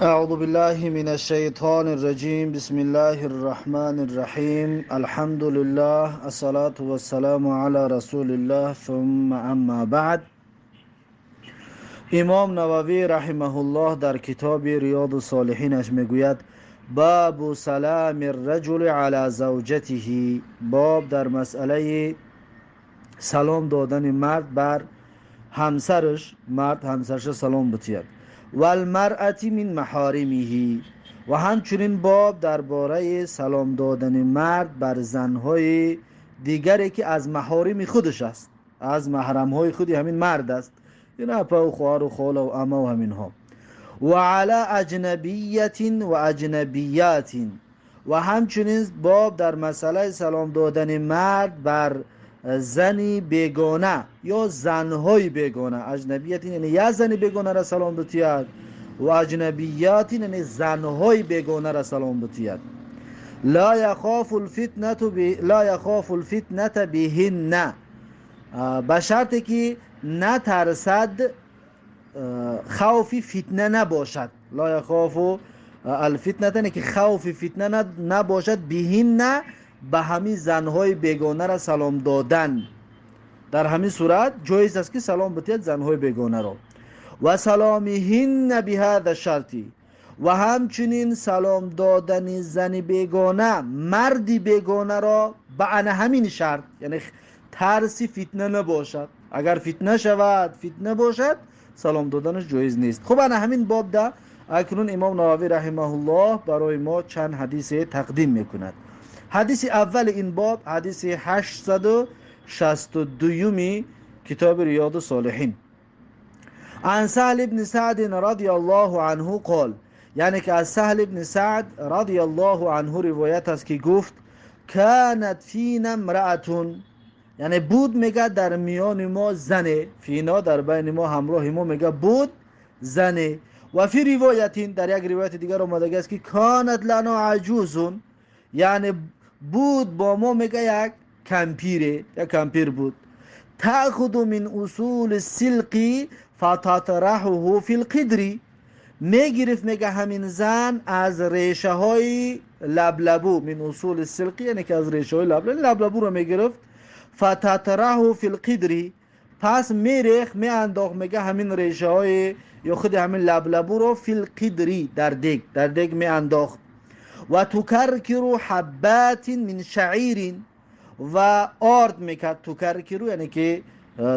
أعوذ بالله من الشيطان الرجيم بسم الله الرحمن الرحيم الحمد لله الصلاة والسلام على رسول الله ثم أما بعد. امام نووی رحمه الله در کتاب ریاض الصالحینش میگوید باب سلام الرجل علی زوجته، باب در مسئله سلام دادن مرد بر همسرش، مرد همسرش سلام بتید. و المرأة من محارمه، و همچنین باب درباره سلام دادن مرد بر زنهای دیگری که از محارم خودش است، از محرمهای خودی همین مرد است، این اپا و خواهر و خاله و عمه و همین ها. و علی اجنبیت و اجنبیات، و همچنین باب در مسئله سلام دادن مرد بر زنی بیگانه یا زنهای بیگانه. اجنبیت یعنی یا زنی بیگانه را سلام بتید و اجنبیات یعنی زنهای بیگانه را سلام بتید. لا یخاف الفتنه بهن، به شرطی که نترسد خوف فتنه نباشد. لا یخاف الفتنه یعنی که خوف فتنه نباشد بهن، به همین زنهای بیگانه را سلام دادن. در همین صورت جایز است که سلام بتید زنهای بیگانه را. و سلامهن بهذا شرطی، و همچنین سلام دادن زن بیگانه مردی بیگانه را به همین شرط، یعنی ترسی فتنه نباشد. اگر فتنه شود، فتنه باشد، سلام دادنش جایز نیست. خب انا همین باب ده اکنون امام نووی رحمه الله برای ما چند حدیث تقدیم میکند. حدیث اول این باب حدیث 862 کتاب ریاض الصالحین. عن سهل بن سعد رضی الله عنه قال، یعنی که از سهل بن سعد رضی الله عنه روایت است که گفت کانت فینا امرأة، یعنی بود میگه در میان ما زنه، فینا در بین ما همراه ما میگه بود زنه. و فی روایتین در یک روایت دیگر اومده است که کانت لنا عجوزون، یعنی بود با ما میگه یک کمپیره، یک کمپیر بود. تأخذ من اصول السلقی فتطرحه فی القدری، میگرفت میگه همین زن از ریشه های لبلبو، من اصول السلقی یعنی که از ریشه های لبلبو رو میگرفت. فتطرحه فی القدری، پس میریخ میانداخت میگه همین ریشه های یا خود همین لبلبو رو فی القدری، در دیگ میانداخت. و تکرکر حبات من شعیر، و آرد میکرد. تکرکر یعنی که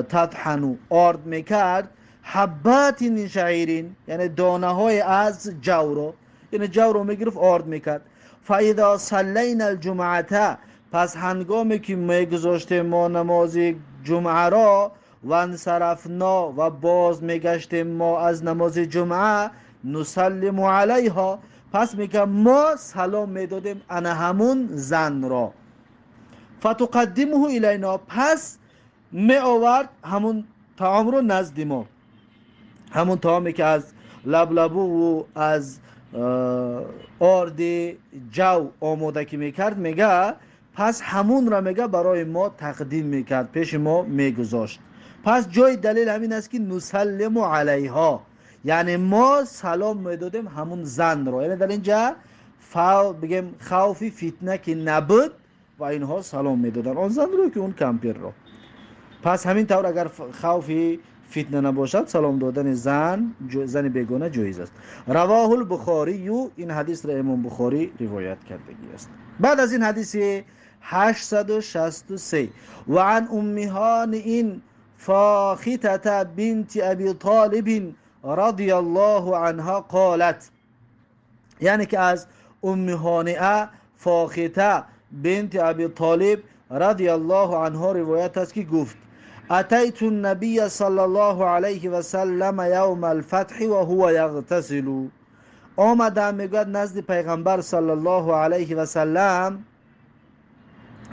تطحنو، آرد میکرد. حبات من شعیر یعنی دانه های از جو رو، یعنی جو رو میگرفت آرد میکرد. فاذا صلینا الجمعه، پس هنگامی که میگذاشتیم ما نماز جمعه را، و انصرفنا و باز میگشتیم ما از نماز جمعه، نسلم علیها، پس میگه ما سلام میدادیم انا همون زن را. فتقدمه الینا، پس می آورد همون طعام رو نزد ما، همون طعامی که از لبلبو و از آرد جو آماده که میکرد، میگه پس همون را میگه برای ما تقدیم میکرد، پیش ما میگذاشت. پس جای دلیل همین است که نسلم علیها، یعنی ما سلام میدادیم همون زن را، یعنی در اینجا بگیم خوف فتنه که نبود و اینها سلام میدادن آن زن رو که اون کمپیر را. پس همین طور اگر خوف فتنه نباشد سلام دادن زن بیگانه جایز است. رواه البخاری، این حدیث را امام بخاری روایت کردگی است. بعد از این حدیث 863 و عن امهان این فاخته بنت ابی طالب رضی الله عنها قالت، یعنی که از امهانه فاخته بنت ابی طالب رضی الله عنها روایت است که گفت اتیت النبی صلی الله علیه و سلم یوم الفتح و هو یغتسل، آمدم میگوید نزد پیغمبر صلی الله علیه و سلم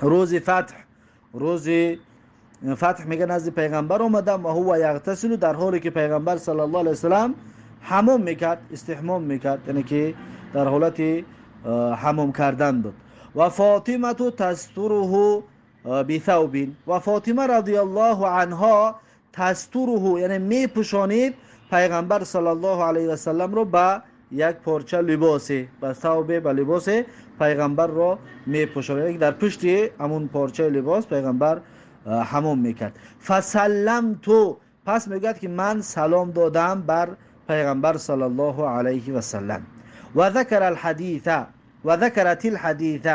روز فتح میگه نزد پیغمبر آمدم و هو یغتسل، در حالی که پیغمبر صلی الله علیه و سلم حمام میکرد، استحمام میکرد، یعنی که در حالت حمام کردن بود. و فاطمه تستره بثوب، و فاطمه رضی الله عنها تستره یعنی میپوشانید پیغمبر صلی الله علیه و سلم رو با یک پارچه لباسه به ثوب به لباس پیغمبر را میپوشاند، یک در پشت همون پارچه لباس پیغمبر حموم میکرد. فسلم تو، پس میگوید که من سلام دادم بر پیغمبر صلی الله علیه و سلم. و ذکر الحدیث و ذکرت الحدیث،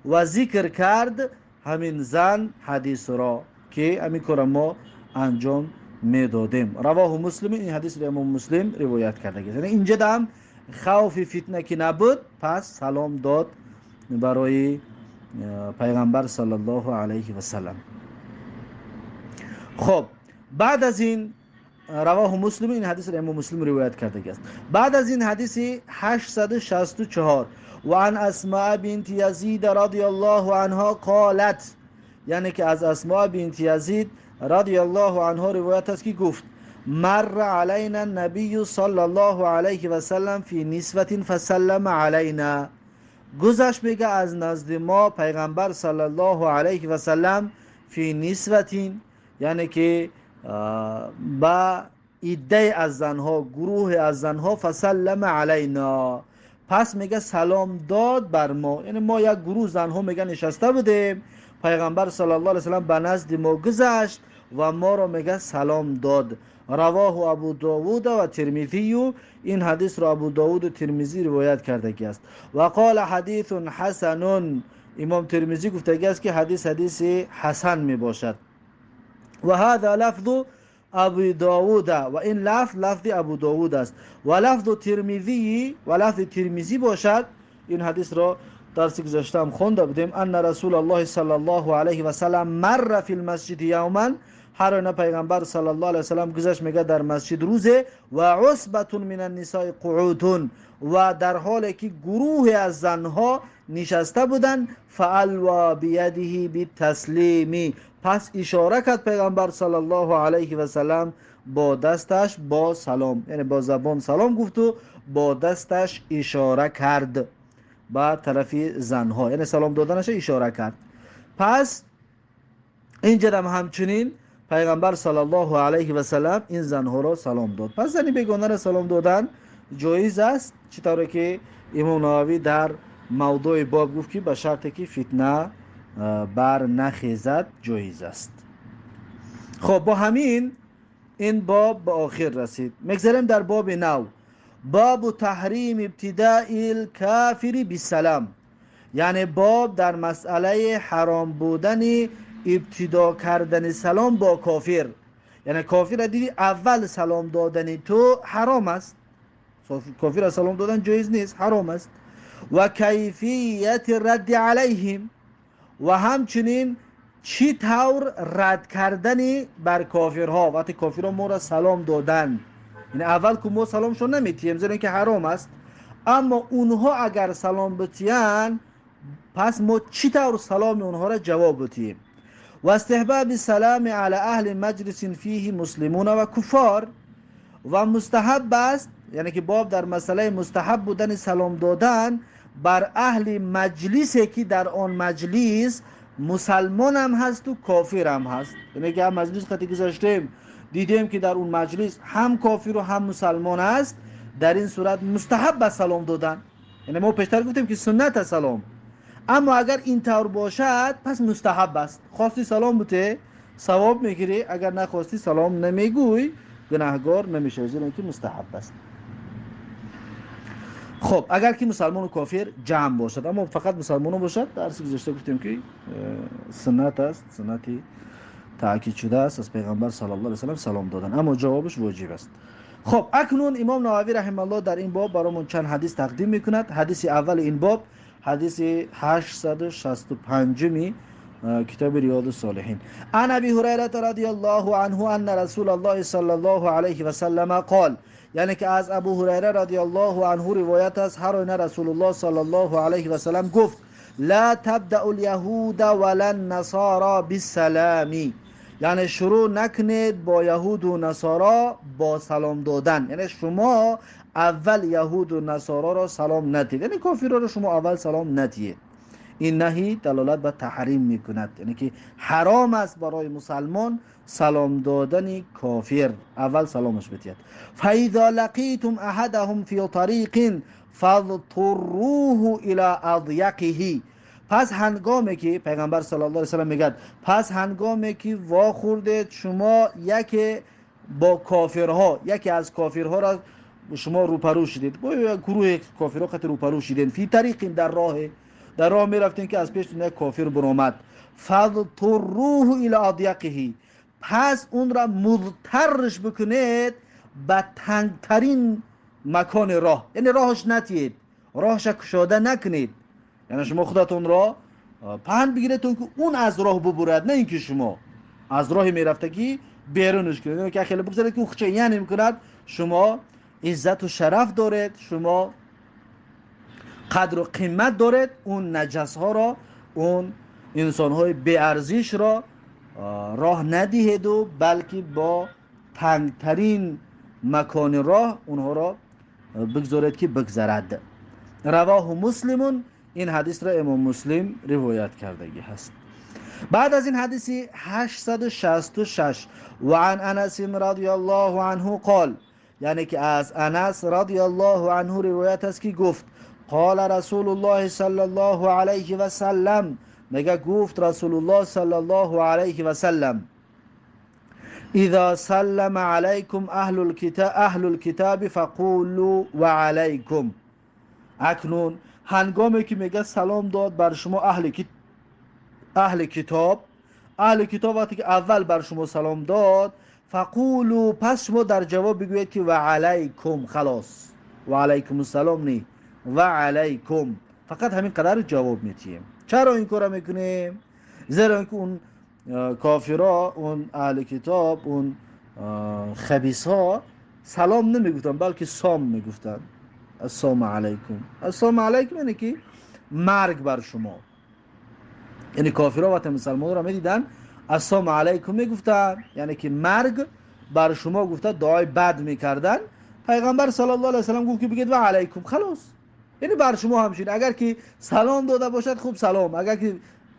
و ذکر کرد همین زن حدیث را که همین کار ما انجام میدادیم. رواه مسلم، این حدیث را امام مسلم روایت کرده است. یعنی اینجا هم خوف فتنه که نبود، پس سلام داد برای پیغمبر صلی الله علیه و سلم. خب بعد از این رواه مسلم، این حدیث را امام مسلم روایت کرده است. بعد از این حدیث 864 و عن اسماء بنت یزید رضی الله عنها قالت، یعنی که از اسماء بنت یزید رضی الله عنها روایت است که گفت مر علینا النبی صلی الله علیه و سلم فی نسوة فسلم علینا، گذشت میگه از نزد ما پیغمبر صلی الله علیه و سلم فی نسوة، یعنی که با عده از زنها، گروه از زنها، فسلم علینا، پس میگه سلام داد بر ما. یعنی ما یک گروه زنها میگه نشسته بودیم، پیغمبر صلی الله علیه و سلم به نزد ما گذشت و ما را میگه سلام داد. رواه ابو داوود و ترمذی، این حدیث را ابو داوود و ترمذی روایت کرده است. و قال حدیث حسن، امام ترمذی گفته است که حدیث حسن می باشد. و هذا لفظ ابو داوود، و این لفظ ابو داوود است. و لفظ ترمذی باشد. این حدیث را درس گذشته هم خونده بودیم. ان رسول الله صلی الله علیه و سلم مر فی المسجد یوما، هر روز پیغمبر صلی الله علیه و سلم گذشت میگه در مسجد روزه، و عصبه من النساء قعود، و در حالی که گروه از زنها نشسته بودند، فالوا بیده بالتسلیم، پس اشاره کرد پیغمبر صلی الله علیه و سلم با دستش با سلام، یعنی با زبان سلام گفت و با دستش اشاره کرد با طرف زنها، یعنی سلام دادنش اشاره کرد. پس اینجا هم همچنین پیغمبر صلی الله علیه و سلم این زنها را سلام داد. پس زنی بیگانه را سلام دادن جایز است، چطوری که امام نووی در موضوع باب گفت که به شرطی که فتنه بر نخیزد جایز است. خب با همین این باب به آخر رسید. میگذاریم در باب نو، باب تحریم ابتداء الکافر بالسلام، یعنی باب در مسئله حرام بودن ابتدا کردن سلام با کافر. یعنی کافر را دیدی اول سلام دادن تو حرام است، کافر را سلام دادن جایز نیست، حرام است. و کیفیت رد علیهم، و همچنین چی طور رد کردن بر کافرها. وقتی کافرها ما را سلام دادن، یعنی اول که ما سلامشون نمیتیم زیرا که حرام است، اما اونها اگر سلام بتین پس ما چی طور سلام اونها را جواب بتیم. و استحباب سلام علی اهل مجلس فیه مسلمون و کفار، و مستحب است، یعنی که باب در مسئله مستحب بودن سلام دادن بر اهل مجلسی که در آن مجلس مسلمان هم هست و کافر هم هست. یعنی که هم مجلس خطی گذاشتیم دیدیم که در اون مجلس هم کافر و هم مسلمان است، در این صورت مستحب است سلام دادن. یعنی ما پیشتر گفتیم که سنت سلام، اما اگر این طور باشد پس مستحب است. خواستی سلام بده ثواب میگیری، اگر نخواستی سلام نمیگوی گناهگار نمیشه، زیرا اینکه مستحب است. خب اگر که مسلمان و کافر جمع باشد، اما فقط مسلمان باشد درس گذشته گفتیم که سنت است، سنتی تاکید شده است از پیغمبر صلی الله علیه و سلم سلام دادن، اما جوابش واجب است. خب اکنون امام نووی رحمه الله در این باب برامون چند حدیث تقدیم میکند. حدیث اول این باب حدیث 865 کتاب ریاض الصالحین. عن ابی هریره رضی الله عنه ان رسول الله صلی الله علیه و سلم قال، یعنی که از ابو هریره رضی الله عنه روایت است، هر روز رسول الله صلی الله علیه و سلم گفت لا تبدأ اليهود ولا النصارى بالسلام، یعنی شروع نکنید با یهود و نصارا با سلام دادن. یعنی شما اول یهود و نصارا را سلام ندید، یعنی کافرها را شما اول سلام ندید. این نهی دلالت به تحریم میکند، یعنی که حرام است برای مسلمان سلام دادن کافر، اول سلامش بدهید. فاذا لقیتم احدهم فی طریق فاضطروه الى اضیقه، پس هنگامی که پیغمبر صلی الله علیه و سلم میگه پس هنگامی که واخوردید شما یکی از کافرها را شما روپرو شدید، با گروه کافرها خط روپرو شدین، فی طریق در راه میرفتین که از پیشتون یک کافر برآمد، فاضطروه الی اضیقه، پس اون را مضطرش بکنید به تنگترین مکان راه، یعنی راهش نتید، راهش کشاده نکنید، یعنی شما خودتون را پهن بگیرید که اون از راه ببرد، نه اینکه شما از راه میرفتگی بیرونش کنید. یعنی که خیلی بگذارید که او خچه نمیکند، شما عزت و شرف دارید، شما قدر و قیمت دارید، اون نجس ها را، اون انسان های بی ارزش را راه ندهید و بلکه با تنگترین مکان راه اونها را بگذارید که بگذرد. رواه مسلمون، این حدیث را امام مسلم روایت کردگی هست. بعد از این حدیث 866 و عن انس رضی الله عنه قال، یعنی که از انس رضی الله عنه روایت است که گفت قال رسول الله صلی الله علیه و سلم، میگه گفت رسول الله صلی الله علیه و سلم اذا سلم علیکم اهل الكتاب فقولوا وعلیکم، اکنون هنگامی که میگه سلام داد بر شما اهل کتاب وقتی که اول بر شما سلام داد، فقولوا، پس شما در جواب بگویید که و علیکم، خلاص و علیکم السلام نی، و علیکم، فقط همین قدر جواب میتیم. چرا این کارو میکنیم؟ زیرا اینکه اون کافرها، اون اهل کتاب، اون خبیثا سلام نمیگفتن بلکه سام میگفتن، السلام علیکم. السلام علیکم یعنی که مرگ بر شما، یعنی کافرها وقتی مسلمان را میدیدن السلام علیکم میگفتن، یعنی که مرگ بر شما گفته دعای بد میکردن. پیغمبر صلی الله علیه و سلم گفت که بگید و علیکم، خلاص، یعنی بر شما همشین، اگر که سلام داده باشد خوب سلام، اگر که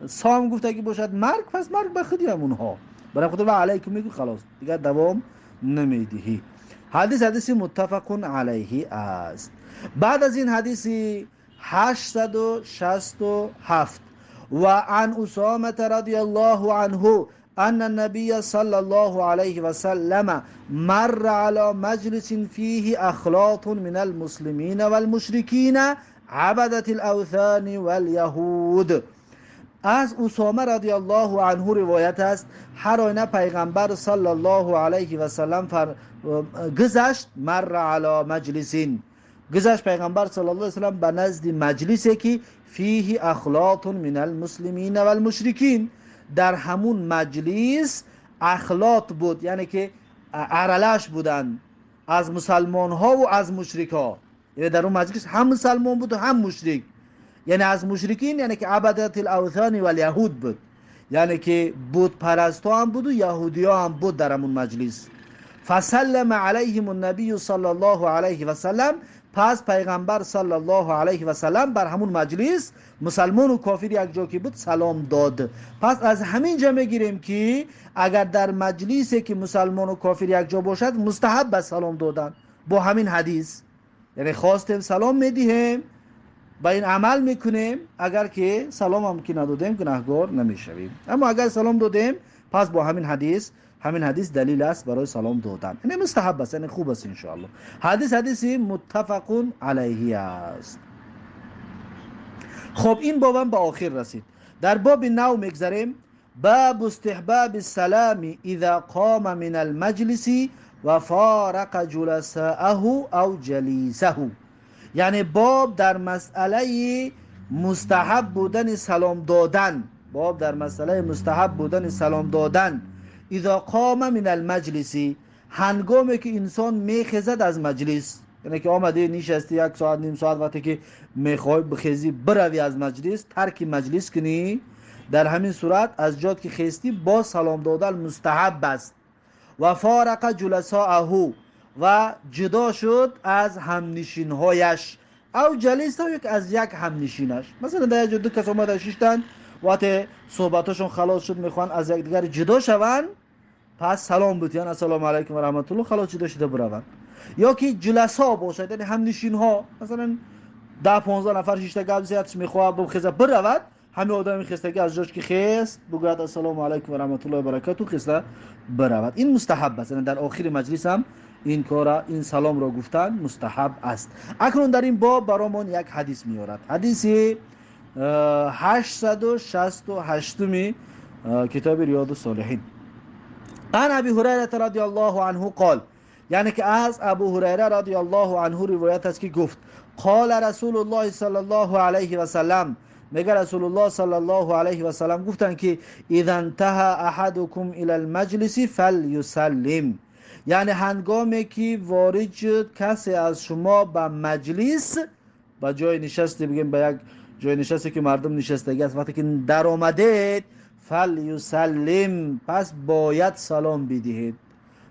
سام گفته که باشد مرگ، پس مرگ به خودی همونها، برای خود و علیکم میگو، خلاص دیگه دوام نمیدهی. حدیث متفق علیه است. بعد از این حدیث 867 و عن اسامه رضی الله عنه ان النبي صلى الله عليه وسلم مر على مجلس فيه اخلاط من المسلمين والمشركين عبدة الاوثان واليهود. از اسامه رضی الله عنه روایت است هر آینه پیغمبر صلی الله علیه و سلم گذشت، مر علی مجلسین، گذشت پیغمبر صلی الله علیه و سلم به نزد مجلسی که فیه اخلاط من المسلمین و المشرکین، در همون مجلس اخلاط بود، یعنی که ارلش بودن از مسلمان ها و از مشرک ها، یعنی در اون مجلس هم مسلمان بود و هم مشرک، یعنی از مشرکین یعنی که عبادت الاوثان و الیهود بود، یعنی که بت پرستا هم بود و یهودی ها هم بود در همون مجلس. فسلم علیهم النبی صلی الله علیه و سلم، پس پیغمبر صلی الله علیه و سلم بر همون مجلس مسلمان و کافر یک جا که بود سلام داد. پس از همین جا میگیریم که اگر در مجلسی که مسلمان و کافر یک جا باشد مستحب است سلام دادن، با همین حدیث، یعنی خواستیم سلام میدیم، با این عمل میکنیم، اگر که سلام هم که ندادیم گناهگار نمیشویم، اما اگر سلام دادیم پس با همین حدیث دلیل است برای سلام دادن، یعنی مستحب است، یعنی خوب است ان شاء الله. حدیث متفق علیه است. خب این باب هم به آخر رسید. در باب نو میگذاریم، باب استحباب السلام اذا قام من المجلس و فارق جلساءه او جلیسه، یعنی باب در مسئله مستحب بودن سلام دادن، باب در مسئله مستحب بودن سلام دادن اذا قام من المجلس، هنگامی که انسان میخزد از مجلس، یعنی که آمده نشستی یک ساعت نیم ساعت، وقتی که میخوای بخیزی بروی از مجلس، ترک مجلس کنی، در همین صورت از جات که خیستی با سلام دادن مستحب است. و فارق جلساءه، و جدا شد از همنشینهایش، او جلیس تا یک از یک هم نشینش. مثلا در دو کس اومده شیشتن وقتی صحبتاشون خلاص شد میخوان از یک دیگر جدا شون، پس سلام بتیان السلام علیکم و رحمت الله خلاص جدا شده بروند. یا که جلسا باشد یعنی هم نشین ها، مثلا 10-15 نفر شیشته گپ زیادش میخواد بخزه برود، همه آدم خستگی از جاش که خست بگوید السلام علیکم و رحمت الله و برکاته خسته برود. این مستحب است، یعنی در آخر مجلس هم این کار این سلام را گفتن مستحب است. اکنون در این باب برامون یک حدیث میارد، حدیث 868 کتاب ریاض الصالحین. عن ابی هریره رضی الله عنه قال، یعنی که از ابو هریره رضی الله عنه روایت است که گفت قال رسول الله صلی الله علیه و سلم، میگه رسول الله صلی الله علیه و سلم گفتن که اذا انتهى احدكم الى المجلس فليسلم، یعنی هنگامی که وارد شد کسی از شما به مجلس، به جای نشستی، بگیم به یک جای نشستی که مردم نشستگی است، وقتی که در آمدید فلیسلم، پس باید سلام بدهید.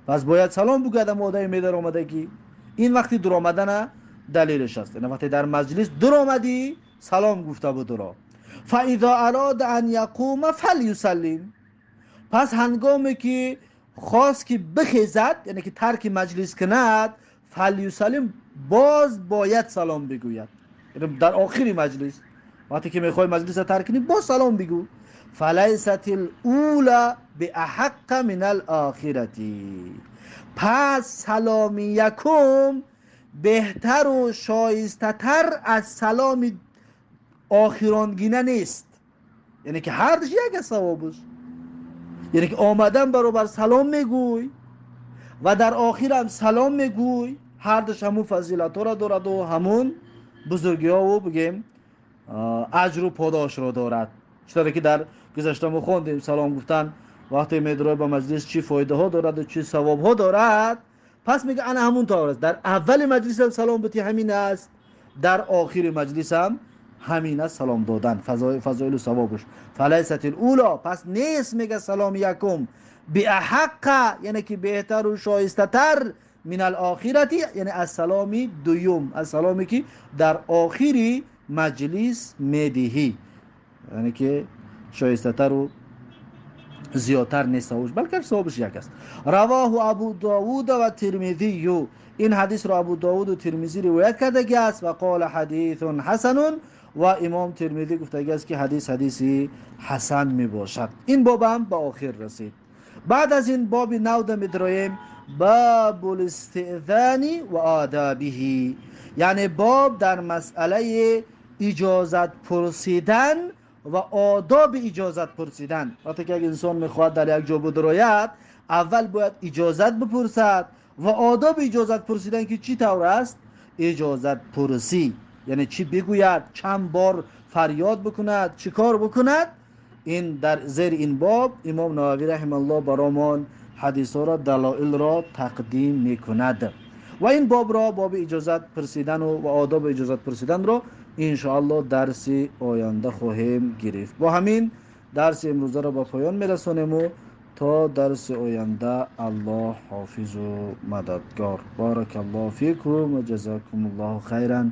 پس باید سلام بگوید آدمی می در آمدگی. این وقتی در آمدن دلیلش است، یعنی وقتی در مجلس در آمدی سلام گفته بود را. فاذا اراد ان یقوم فلیسلم، پس هنگامی که خواست که بخیزد، یعنی که ترک مجلس کند، فلیسلم، باز باید سلام بگوید. یعنی در آخری مجلس وقتی که میخوای مجلس ترک کنی باز سلام بگو. فلیست الاولى باحق من الاخره، پس سلام یکم بهتر و شایسته تر از سلام آخرانگینه نیست. یعنی که هر دش یک ثواب است، یعنی که آمدن برابر سلام میگوی و در آخر هم سلام میگوی، هر دش همون فضیلت را دارد و همون بزرگی ها و بگیم اجر و پاداش را دارد. چطوری که در گذشته ما خوندیم سلام گفتن وقتی میدرای به مجلس چی فایده ها دارد و چی ثواب ها دارد. پس میگه انا همون طور است، در اول مجلس هم سلام بتی همین است، در آخر مجلس هم همین است سلام دادن، فضایل و ثوابش. فلیست الاولی، پس نیست میگه سلام یکم باحق، یعنی که بهتر و شایسته تر، من الاخرتی، یعنی از سلامی دوم، از سلامی که در آخری مجلس میدهی، یعنی که شایسته تر و زیادتر نیست ثوابش، بلکه ثوابش یک است. رواه ابو داوود و ترمذی، این حدیث را ابو داوود و ترمذی روایت کرده است و قال حدیث حسن، و امام ترمذی گفته است که حدیثی حسن می باشد. این باب هم به آخر رسید. بعد از این باب نو می‌داریم باب الاستئذان و آدابه، یعنی باب در مسئله اجازت پرسیدن و آداب اجازت پرسیدن. وقتی که انسان میخواد در یک جا بدراید، اول باید اجازت بپرسد و آداب اجازت پرسیدن که چی طور است. اجازت پرسی یعنی چی بگوید، چند بار فریاد بکند، چی کار بکند. این در زیر این باب امام نووی رحمه الله برامون حدیث را دلائل را تقدیم میکند و این باب را باب اجازت پرسیدن و آداب اجازت پرسیدن را انشاءالله درس آینده خواهیم گرفت. با همین درس امروزه را به پایان میرسانیم و تا درس آینده الله حافظ و مددگار. بارک الله فیکم و جزاکم الله خیرا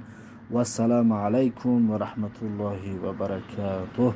و السلام علیکم و رحمت الله و برکاته.